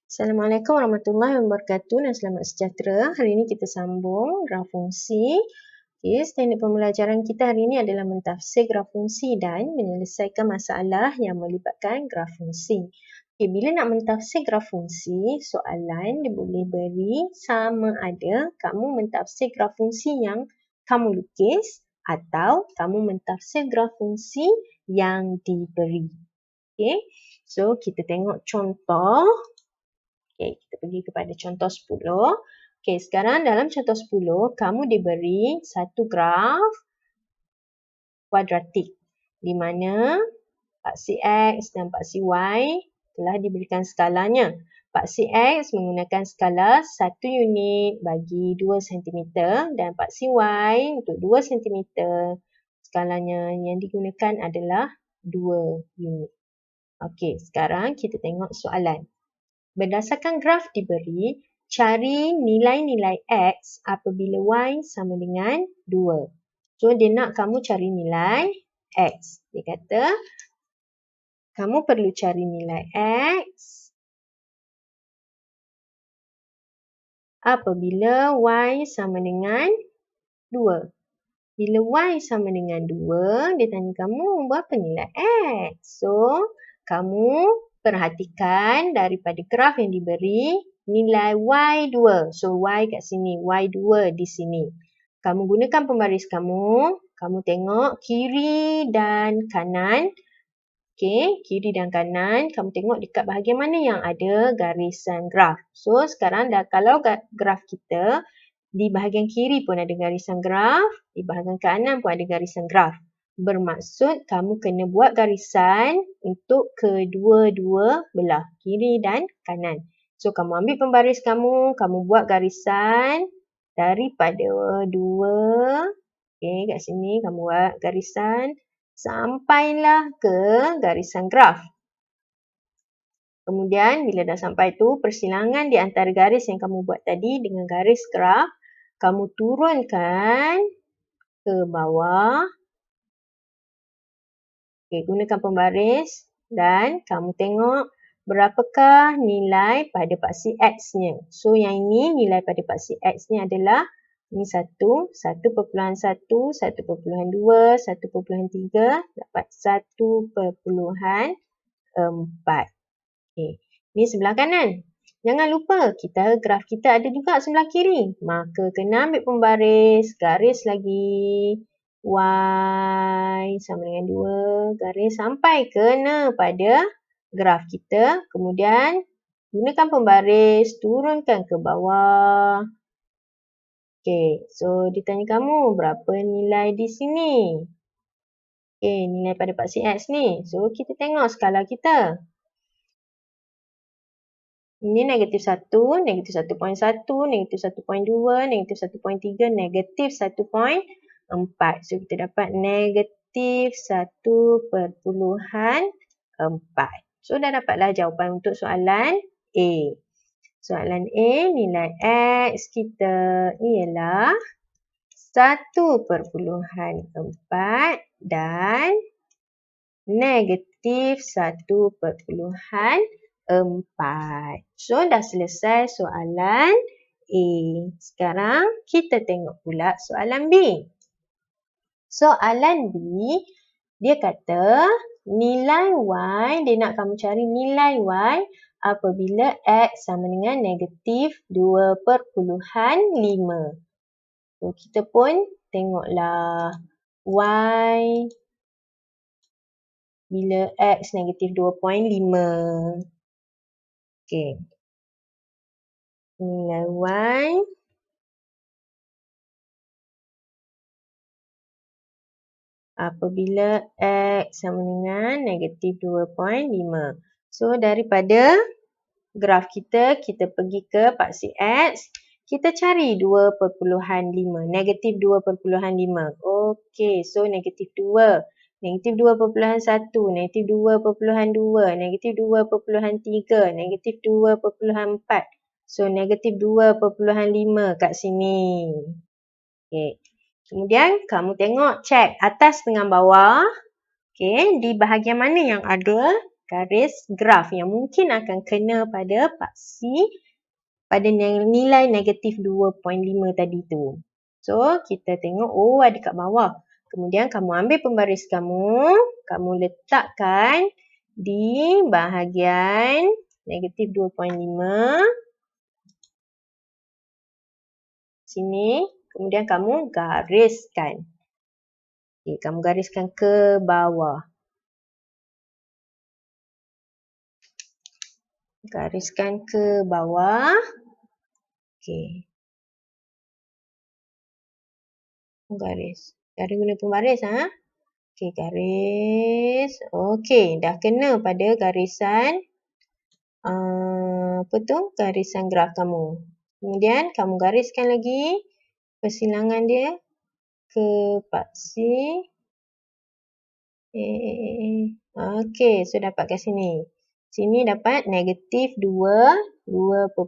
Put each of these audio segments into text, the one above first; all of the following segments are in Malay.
Assalamualaikum warahmatullahi wabarakatuh dan selamat sejahtera. Hari ini kita sambung graf fungsi. Standard pembelajaran kita hari ini adalah mentafsir graf fungsi dan menyelesaikan masalah yang melibatkan graf fungsi. Bila nak mentafsir graf fungsi, soalan dia boleh beri sama ada kamu mentafsir graf fungsi yang kamu lukis atau kamu mentafsir graf fungsi yang diberi. So kita tengok contoh. Kita pergi kepada contoh 10. Sekarang dalam contoh 10, kamu diberi satu graf kuadratik di mana paksi X dan paksi Y telah diberikan skalanya. Paksi X menggunakan skala 1 unit bagi 2 cm dan paksi Y untuk 2 cm skalanya yang digunakan adalah 2 unit. Sekarang kita tengok soalan. Berdasarkan graf diberi, cari nilai-nilai X apabila Y sama dengan 2. So, dia nak kamu cari nilai X. Dia kata, kamu perlu cari nilai X apabila Y sama dengan 2. Bila Y sama dengan 2, dia tanya kamu berapa nilai X. So, kamu perhatikan daripada graf yang diberi nilai Y2. So, Y kat sini, Y2 di sini. Kamu gunakan pembaris kamu tengok kiri dan kanan. Kiri dan kanan, kamu tengok dekat bahagian mana yang ada garisan graf. So, sekarang kalau graf kita di bahagian kiri pun ada garisan graf, di bahagian kanan pun ada garisan graf. Bermaksud kamu kena buat garisan untuk kedua-dua belah, kiri dan kanan. So, kamu ambil pembaris kamu buat garisan daripada dua. Kat sini kamu buat garisan sampailah ke garisan graf. Kemudian, bila dah sampai tu, persilangan di antara garis yang kamu buat tadi dengan garis graf, kamu turunkan ke bawah. Gunakan pembaris dan kamu tengok berapakah nilai pada paksi X-nya. So, yang ini nilai pada paksi X-nya adalah ini 1, 1.1, 1.2, 1.3, dapat 1.4. Ini sebelah kanan. Jangan lupa, graf kita ada juga sebelah kiri. Maka kena ambil pembaris, garis lagi. Y sama dengan 2, garis sampai kena pada graf kita. Kemudian, gunakan pembaris, turunkan ke bawah. So dia tanya kamu berapa nilai di sini. Nilai pada paksi X ni. So, kita tengok skala kita. Ini negatif 1, negatif 1.1, negatif 1.2, negatif 1.3, negatif 1.4. So, kita dapat negatif 1.4. So, dah dapatlah jawapan untuk soalan A. Soalan A, nilai X kita ialah 1.4 dan negatif 1.4. So, dah selesai soalan A. Sekarang, kita tengok pula soalan B. Soalan B, dia kata nilai Y, dia nak kamu cari nilai Y apabila X sama dengan negatif 2.5. So, kita pun tengoklah Y bila X negatif 2.5. Nilai Y apabila X sama dengan negatif 2.5. So, daripada graf kita pergi ke paksi X. Kita cari 2.5, negatif 2.5. So negatif 2. Negatif 2.1, negatif 2.2, negatif 2.3, negatif 2.4. So, negatif 2.5 kat sini. Kemudian, kamu tengok, cek atas dengan bawah. Di bahagian mana yang ada garis graf yang mungkin akan kena pada paksi pada nilai negatif 2.5 tadi tu. So, kita tengok, oh ada kat bawah. Kemudian kamu ambil pembaris kamu letakkan di bahagian negatif 2.5. Sini. Kemudian kamu gariskan. Okay, kamu gariskan ke bawah. Gariskan ke bawah. Okey. Garis. Cara guna pembaris Okey, garis. Okey, dah kena pada garisan garisan graf kamu. Kemudian kamu gariskan lagi persilangan dia ke paksi. Okey, so dapat kat sini. Sini dapat negatif 2, 2.2,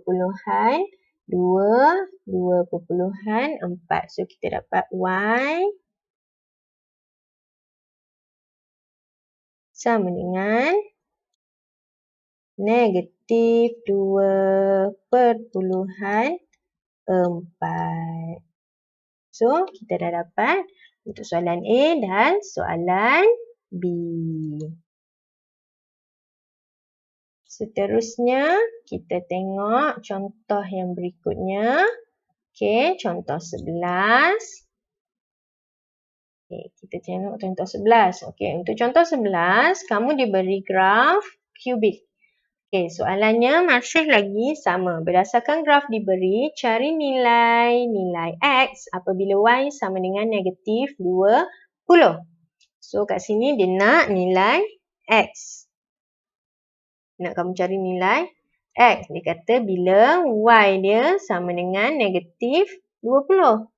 2.4. So, kita dapat Y sama dengan negatif 2.4. So, kita dah dapat untuk soalan A dan soalan B. Seterusnya, kita tengok contoh yang berikutnya. Okey, contoh 11. Okey, kita tengok contoh 11. Okey, untuk contoh 11, kamu diberi graf kubik. Okey, soalannya masih lagi sama. Berdasarkan graf diberi, cari nilai X apabila Y sama dengan negatif 20. So, kat sini dia nak nilai X. Nak kamu cari nilai X. Dia kata bila Y dia sama dengan negatif 20.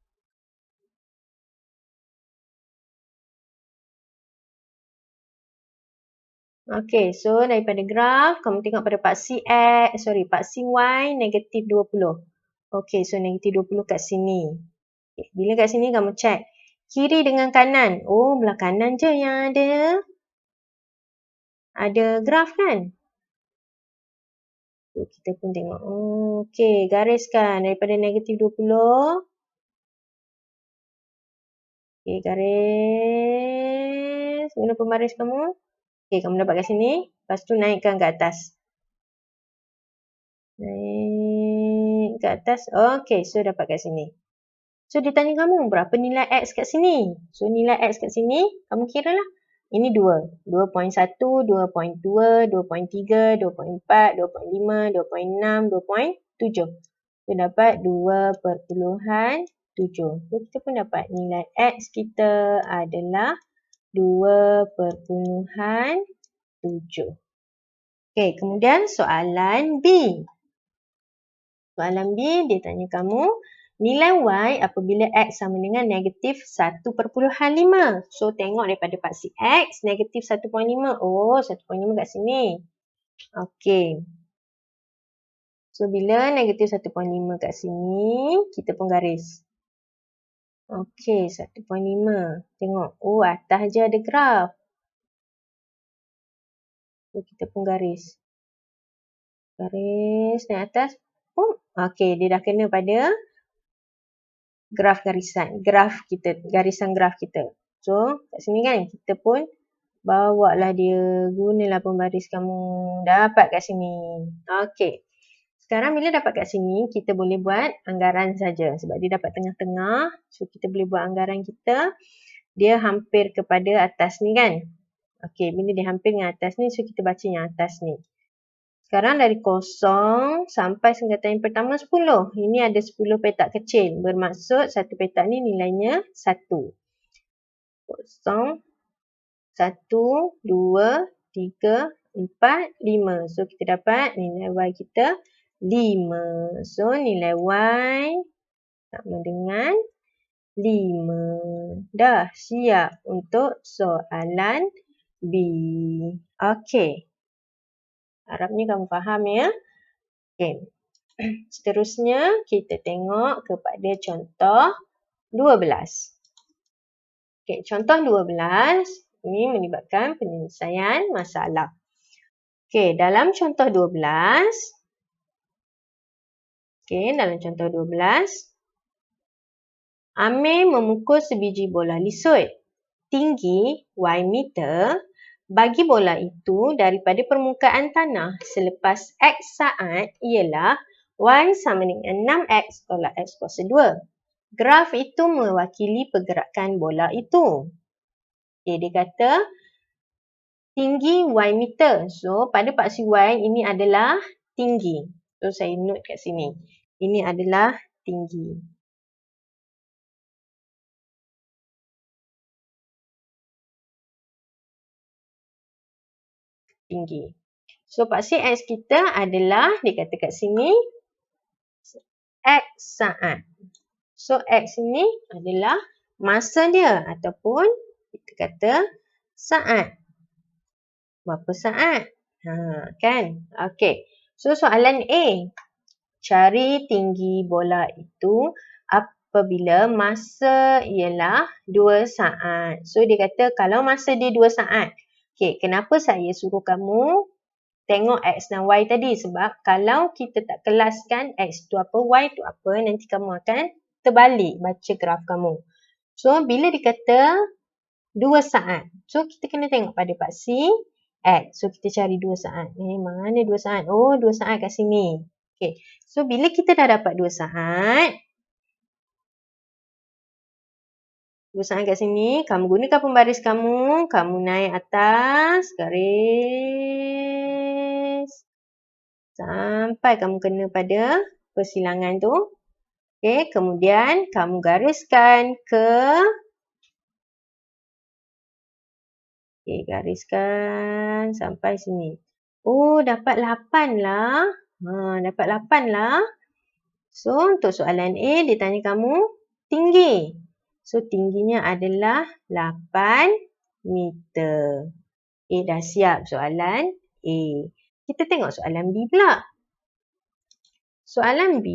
Okey, so daripada graf, kamu tengok pada paksi Y negatif 20. Okey, so negatif 20 kat sini. Okay, bila kat sini kamu cek. Kiri dengan kanan. Oh, belah kanan je yang ada graf kan? So, kita pun tengok. Oh, okey, gariskan daripada negatif 20. Okey, garis. Guna pembaris kamu. Okey, kamu dapat kat sini. Lepas tu naikkan ke atas. Naik ke atas. Okey, so dapat kat sini. So, dia tanya kamu berapa nilai X kat sini. So, nilai X kat sini, kamu kira lah. Ini 2. 2.1, 2.2, 2.3, 2.4, 2.5, 2.6, 2.7. So, dapat 2.7. So, kita pun dapat nilai X kita adalah 2.7. Okey, kemudian soalan B. Soalan B, dia tanya kamu, nilai Y apabila X sama dengan negatif 1.5. So, tengok daripada paksi X, negatif 1.5. Oh, 1.5 kat sini. Okey. So, bila negatif 1.5 kat sini, kita pun garis. Okey, 1.5. Tengok. Oh, atas je ada graf. So, kita pun garis. Garis naik atas. Oh, okey, dia dah kena pada garisan graf kita. So, kat sini kan kita pun bawa lah dia, gunalah pembaris kamu. Dapat kat sini. Okey. Sekarang bila dapat kat sini, kita boleh buat anggaran saja sebab dia dapat tengah-tengah. So, kita boleh buat anggaran kita. Dia hampir kepada atas ni kan. Okey, bila dia hampir dengan atas ni, so kita baca yang atas ni. Sekarang dari 0 sampai singkatan yang pertama 10. Ini ada 10 petak kecil. Bermaksud satu petak ni nilainya 1. 0, 1, 2, 3, 4, 5. So, kita dapat nilai Y kita 5. So, nilai Y sama dengan 5. Dah siap untuk soalan B. Okey. Harapnya kamu faham ya. Okey. Seterusnya, kita tengok kepada contoh 12. Okey, contoh 12 ini melibatkan penyelesaian masalah. Okey, dalam contoh 12. Okey, dalam contoh 12. Amir memukul sebiji bola lisut. Tinggi Y meter bagi bola itu daripada permukaan tanah selepas X saat ialah Y sama dengan 6X tolak X kuasa 2. Graf itu mewakili pergerakan bola itu. Okay, dia kata tinggi Y meter. So, pada paksi Y ini adalah tinggi. So, saya note kat sini. Ini adalah tinggi. Tinggi. So, paksi X kita adalah, dia kata kat sini, X saat. So, X ini adalah masa dia ataupun kita kata saat. Berapa saat? Kan? Okey. So, soalan A. Cari tinggi bola itu apabila masa ialah 2 saat. So, dia kata kalau masa dia 2 saat. Okey, kenapa saya suruh kamu tengok X dan Y tadi? Sebab kalau kita tak kelaskan X tu apa, Y tu apa, nanti kamu akan terbalik baca graf kamu. So, bila dikata 2 saat. So, kita kena tengok pada paksi X. So, kita cari 2 saat. Mana 2 saat? Oh, 2 saat kat sini. Okay. So, bila kita dah dapat 2 saat. 2 saat kat sini. Kamu gunakan pembaris kamu. Kamu naik atas. Garis. Sampai kamu kena pada persilangan tu. Okay. Kemudian, kamu gariskan ke. Okay, gariskan sampai sini. Oh, dapat 8 lah. Dapat 8 lah. So, untuk soalan A, dia tanya kamu tinggi. So, tingginya adalah 8 meter. Okay, dah siap soalan A. Kita tengok soalan B pula. Soalan B,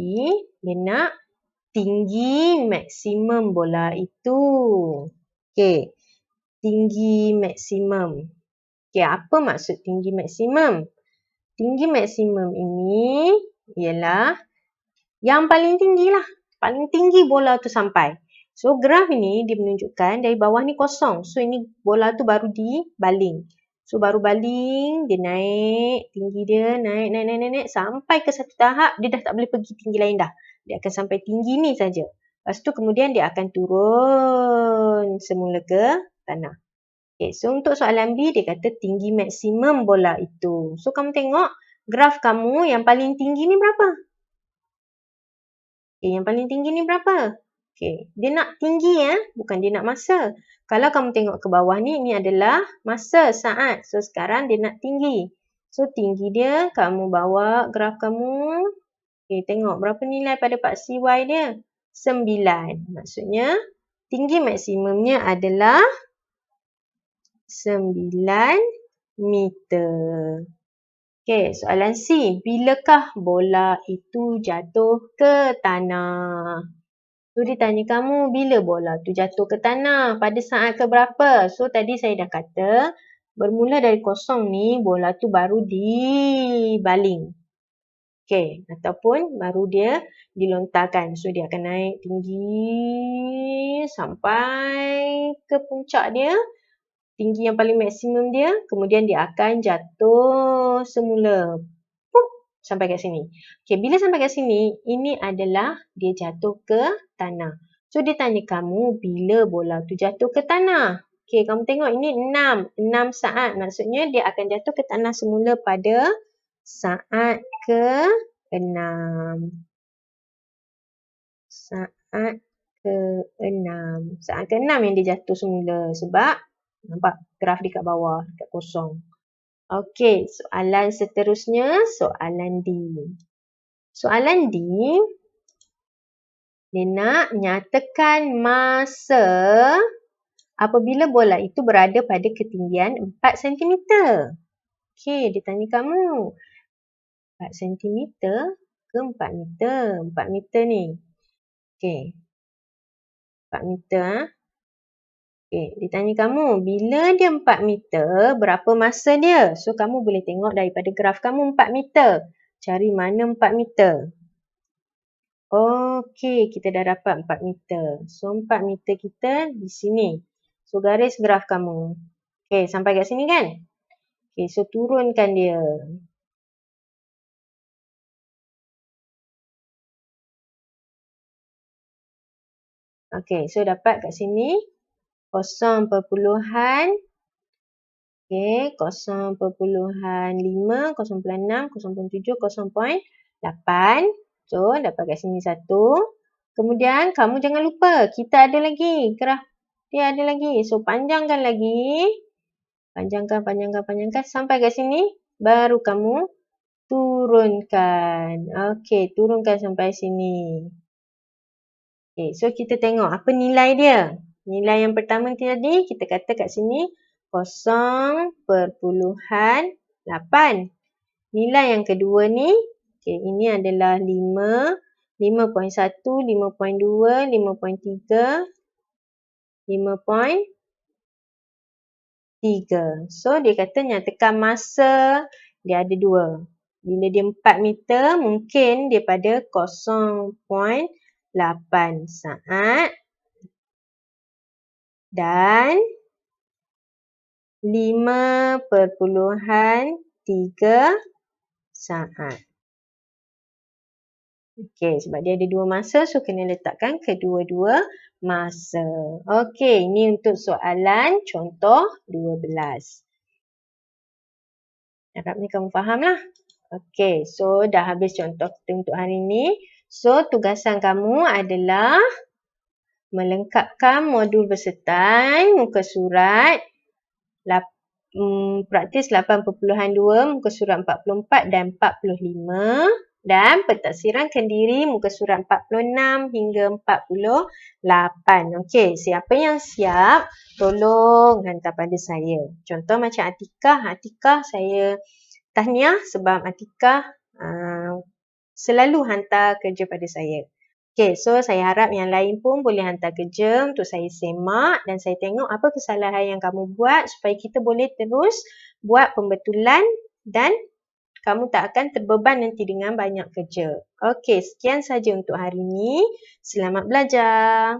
dia nak tinggi maksimum bola itu. Okay. Tinggi maksimum. Okay, apa maksud tinggi maksimum? Tinggi maksimum ini ialah yang paling tinggi lah. Paling tinggi bola tu sampai. So, graf ini dia menunjukkan dari bawah ni kosong. So, ini bola tu baru dibaling. So, baru baling, dia naik, tinggi dia naik. Sampai ke satu tahap, dia dah tak boleh pergi tinggi lain dah. Dia akan sampai tinggi ni saja. Lepas tu kemudian dia akan turun semula ke tanah. Okay, so untuk soalan B, dia kata tinggi maksimum bola itu. So, kamu tengok graf kamu yang paling tinggi ni berapa? Okay, yang paling tinggi ni berapa? Okay, dia nak tinggi ya, bukan dia nak masa. Kalau kamu tengok ke bawah ni, ini adalah masa, saat. So, sekarang dia nak tinggi. So, tinggi dia, kamu bawa graf kamu. Okay, tengok berapa nilai pada paksi Y dia? 9. Maksudnya, tinggi maksimumnya adalah 9 meter. Okey, soalan C. Bilakah bola itu jatuh ke tanah? So, dia tanya kamu bila bola tu jatuh ke tanah? Pada saat ke berapa? So, tadi saya dah kata, bermula dari kosong ni, bola tu baru dibaling. Okey, ataupun baru dia dilontarkan. So, dia akan naik tinggi sampai ke puncak dia. Tinggi yang paling maksimum dia, kemudian dia akan jatuh semula. Pup, sampai kat sini. Okay, bila sampai kat sini, ini adalah dia jatuh ke tanah. So, dia tanya kamu bila bola tu jatuh ke tanah. Okay, kamu tengok ini 6. 6 saat. Maksudnya dia akan jatuh ke tanah semula pada saat ke-6. Saat ke-6. Saat ke-6 yang dia jatuh semula. Sebab nampak graf di kat bawah, dekat kosong. Okey, soalan seterusnya, soalan D. Soalan D, dia nak nyatakan masa apabila bola itu berada pada ketinggian 4 cm. Okey, dia tanya kamu, 4 cm ke 4 meter? 4 meter ni. Okey, 4 meter. Okey, dia tanya kamu, bila dia 4 meter, berapa masa dia? So, kamu boleh tengok daripada graf kamu 4 meter. Cari mana 4 meter? Okey, kita dah dapat 4 meter. So, 4 meter kita di sini. So, garis graf kamu. Okey, sampai kat sini kan? Okey, so turunkan dia. Okey, so dapat kat sini 0 perpuluhan, okey, 0.5, 0.6, 0.7, 0.8. So, dapat kat sini 1. Kemudian, kamu jangan lupa, kita ada lagi graf. Dia ada lagi. So, panjangkan lagi. Panjangkan, panjangkan, panjangkan. Sampai kat sini, baru kamu turunkan. Okey, turunkan sampai sini. Okay, so kita tengok apa nilai dia. Nilai yang pertama tadi kita kata kat sini 0.8. Nilai yang kedua ni, okay, ini adalah 5, 5.1, 5.2, 5.3, 5.3. So dia kata nyatakan masa dia ada 2. Bila dia 4 meter, mungkin dia pada 0.8 saat dan 5.3 saat. Okey, sebab dia ada 2 masa, so kena letakkan kedua-dua masa. Okey, ini untuk soalan contoh 12. Harap ni kamu fahamlah. Okey, so dah habis contoh kita untuk hari ini. So, tugasan kamu adalah melengkapkan modul bersertai muka surat praktis 8.2, muka surat 44 dan 45 dan pentaksiran kendiri muka surat 46 hingga 48. Okey, siapa yang siap tolong hantar pada saya. Contoh macam Atikah saya tahniah sebab Atikah selalu hantar kerja pada saya. Okey, so saya harap yang lain pun boleh hantar kerja untuk saya semak dan saya tengok apa kesalahan yang kamu buat supaya kita boleh terus buat pembetulan dan kamu tak akan terbeban nanti dengan banyak kerja. Okey, sekian saja untuk hari ini. Selamat belajar.